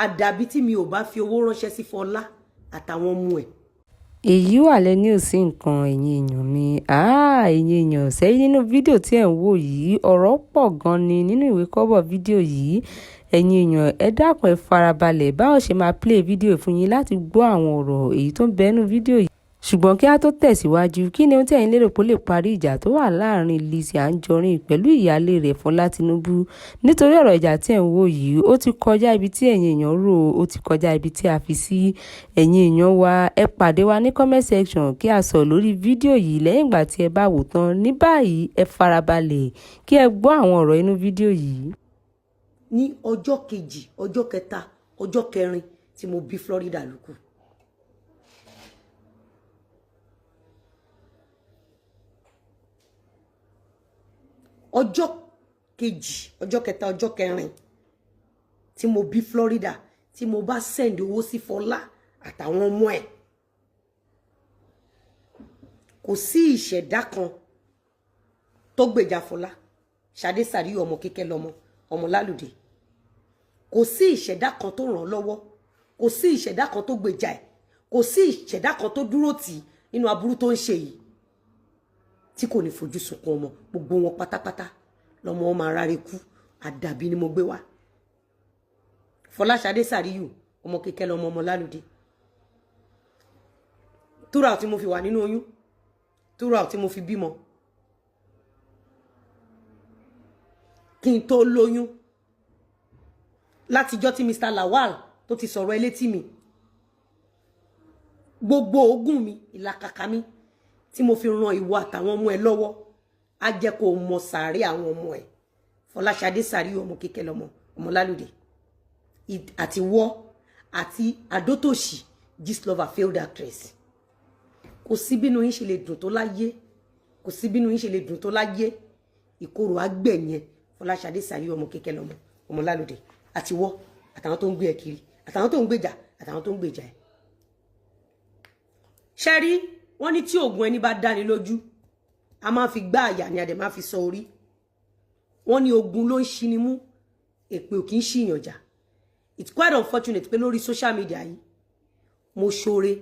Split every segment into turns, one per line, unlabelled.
àdàbí tí mi ò bá fi owó ránṣẹ́ sí Fọlá àtàwọn ọmọ ẹ̀.
èyí wà lẹ́ni ò sí nǹkan ẹ̀yin èèyàn mi ẹ̀yin èèyàn sẹ́yìn nínú fídíò tí ẹ̀ ń wò yìí ọ̀rọ̀ pọ̀ gan ni nínú ìwé kọ́bọ̀ fídíò yìí ẹ̀yin èèyàn ẹ dákun ẹ farabalẹ̀ báwo ṣe máa play fídíò fún yín láti gbọ́ àwọn ọ̀rọ̀ èyí tó ń bẹ nínú fídíò yìí ṣùgbọ́n kí a tó tẹ̀síwájú kí ni ohun tí ẹ̀yin lérò pé ó lè parí ìjà tó wà láàrin Lizzy Anjorin pẹ̀lú ìyáálé rẹ̀ Fọlá Tinubu nítorí ọ̀rọ̀ ìjà tí ẹ̀ ń wò yìí ó ti kọjá ibi tí ẹ̀yin èèyàn rò ó ti kọjá ibi tí a fi sí ẹ̀yin èèyàn wa ẹ pàdé wa ní comment section kí a sọ lórí fídíò yìí lẹ́yìn ìgbà tí ẹ bá wò tán ní báyìí ẹ farabalẹ̀ kí ẹ gbọ́ àwọn ọ̀rọ̀ inú fídíò yìí.
ní ọjọ́ kejì ọjọ́ kẹta ọjọ́ kẹrin tí mo bí Florida lókù. ọjọ́ kejì ọjọ́ kẹta ọjọ́ kẹrin tí mo bí Florida tí mo bá send owó sí Fọlá àtàwọn ọmọ ẹ̀ kò sí ìṣẹ̀dá kan tó gbèjà Fọlá Ṣadé Sàríù ọmọ kékeré lọmọ ọmọ Lálùdé kò sí ìṣẹ̀dá kan tó ràn lọ́wọ́ kò sí ìṣẹ̀dá kan tó gbèjà ẹ̀ kò sí ìṣẹ̀dá kan tó dúró tì nínú aburú tó ń ṣe yìí tí kò ní fojú sunkún ọmọ gbogbo wọn pátápátá lọmọ ọmọ aráre kú àdàbí ni mo gbé wá Fọlá Ṣadé Sàríù ọmọ kékeré lọmọ ọmọ Lálùdé túrà tí mo fi wà nínú oyún túrà tí mo fi bímọ kí n tó lóyún látijọ́ tí Mr. Lawal tó ti sọ̀rọ̀ elétí mi gbogbo ogún mi ìlàkàkà mi tí mo fi ran ìwọ àtàwọn ọmọ ẹ lọ́wọ́ á jẹ́ kó mọ sàárè àwọn ọmọ ẹ Fọlá Ṣadé Sàríù ọmọ kékeré lọmọ ọmọ Lálùdé àti wọ àti Adótòṣì Gistlover failed actress kò sí bínú yín ṣe lè dùn tó láyé kò sí bínú yín ṣe lè dùn tó láyé ìkorò àgbẹ̀yẹn Fọlá Ṣadé Sàríù ọmọ kékeré lọmọ ọmọ Lálùdé àti wọ àtàwọn tó ń gbé ẹ kiri àtàwọn tó ń gbèjà àtàwọn tó ń gbèjà ẹ ṣẹ́rí wọ́n ní tí oògùn ẹni bá dáni lójú a máa fi gbá àyà ni a dẹ̀ máa fi sọ orí wọ́n ní ogun ló ń ṣini mú èpè ò kì í ṣìyàn jà it's quite unfortunate pé lórí social media yìí mo ṣoore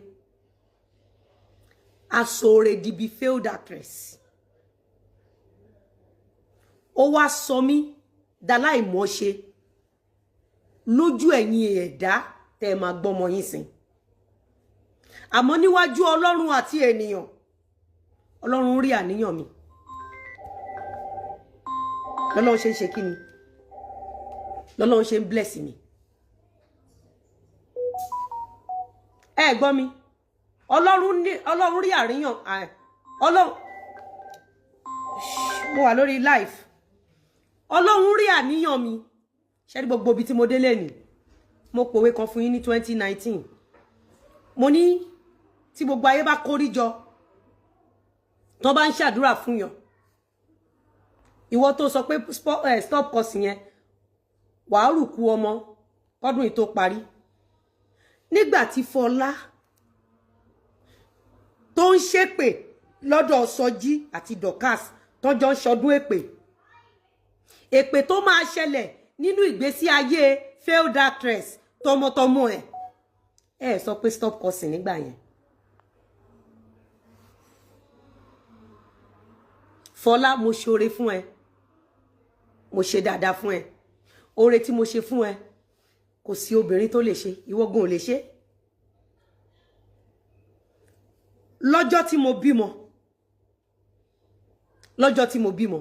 aṣoore di bí failed actress ó wá sọ mí dáláìmọ̀ṣe lójú ẹ̀yin ẹ̀dá tẹ́ ẹ máa gbọ́mọ yín sìn àmọ́ níwájú Ọlọ́run àti ènìyàn Ọlọ́run rí àníyàn mi lọ́lọ́run ṣe ń ṣe kíni lọ́lọ́run ṣe ń bless mi ẹ gbọ́ mi Ọlọ́run rí àríyàn Ọlọ́run mo wà lórí live Ọlọ́run rí àníyàn mi ṣé rí gbogbo ibi tí mo dé lẹ́nu mo pòwe kan fún yín ní 2019 mo ní tí gbogbo ayé bá kórí jọ tó bá ń ṣàdúrà fún yàn ìwọ tó sọ pé stop cursing yẹn wàá rùkú ọmọ kọ́dún yìí tó parí nígbà tí Fọlá tó ń ṣépè lọ́dọ̀ Sọjí àti Dorcas tọ́jọ́ ń ṣọdún èpè tó máa ṣẹlẹ̀ nínú ìgbésí ayé failed actress tọmọtọmọ ẹ sọ pé stop cursing nígbà yẹn Fọlá mo ṣoore fún ẹ mo ṣe dáadáa fún ẹ oore tí mo ṣe fún ẹ kò sí obìnrin tó lè ṣe ìwọ gan ò lè ṣe lọ́jọ́ tí mo bímọ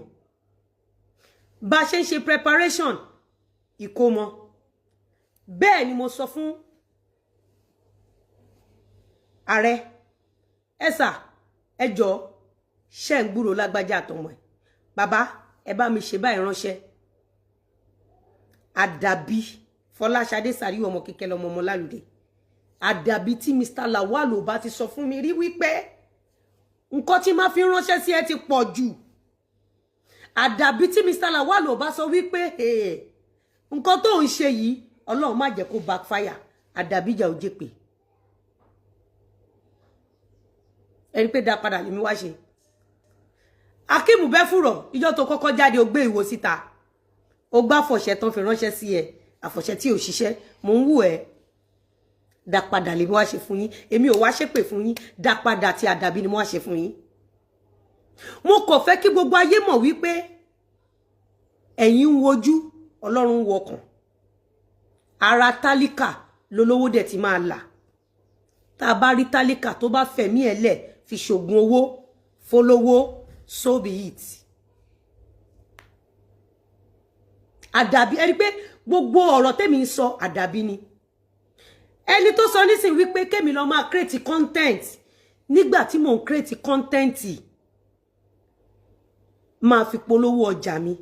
bá ṣe ń ṣe preparation ìkómọ bẹ́ẹ̀ ni mo sọ fún ààrẹ ẹsà ẹjọ ṣe ń gbúrò lágbájá àtọmọ ẹ bàbá ẹ bá mi ṣe báyìí ránṣẹ́ àdàbí Fọlá Ṣadé Sàríù ọmọ kékeré lọmọ ọmọ Lálùdé àdàbí tí Mr. Lawal ò bá ti sọ fún mi rí wípé nǹkan tí máa fi ránṣẹ́ sí ẹ ti pọ̀ jù àdàbí tí Mr. Lawal ò bá sọ wípé nǹkan tó ń ṣe yìí Ọlọ́run má jẹ́ kó backfire àdàbí ìjà ò jẹ́ pé ẹni pé dá padà lèmi wá ṣe Akeem Bẹ́fùrọ̀ ìjọ tó kọ́kọ́ jáde ó gbé ìwo síta ó gbá fọ̀ṣẹ́ tán fi ránṣẹ́ sí ẹ àfọ̀ṣẹ tí ò ṣiṣẹ́ mo ń wù ẹ́ dá padà lè mo wá ṣe fún yín èmi ò wá ṣépè fún yín dá padà tí àdàbí ni mo wá ṣe fún yín mo kò fẹ́ kí gbogbo ayé mọ̀ wípé ẹ̀yin ń wojú Ọlọ́run ń wọkàn ara tálíkà lolówó dẹ̀ ti máa là tá bá rí tálíkà tó bá fẹ̀mí ẹ̀ lẹ̀ fi ṣògùn owó fólówó so be it àdàbí ẹni pé gbogbo ọ̀rọ̀ tèmi ń sọ àdàbí ni ẹni tó sọ nísìn wípé kémi lọ máa create content nígbà tí mò ń create content máa fi polówó ọjà mi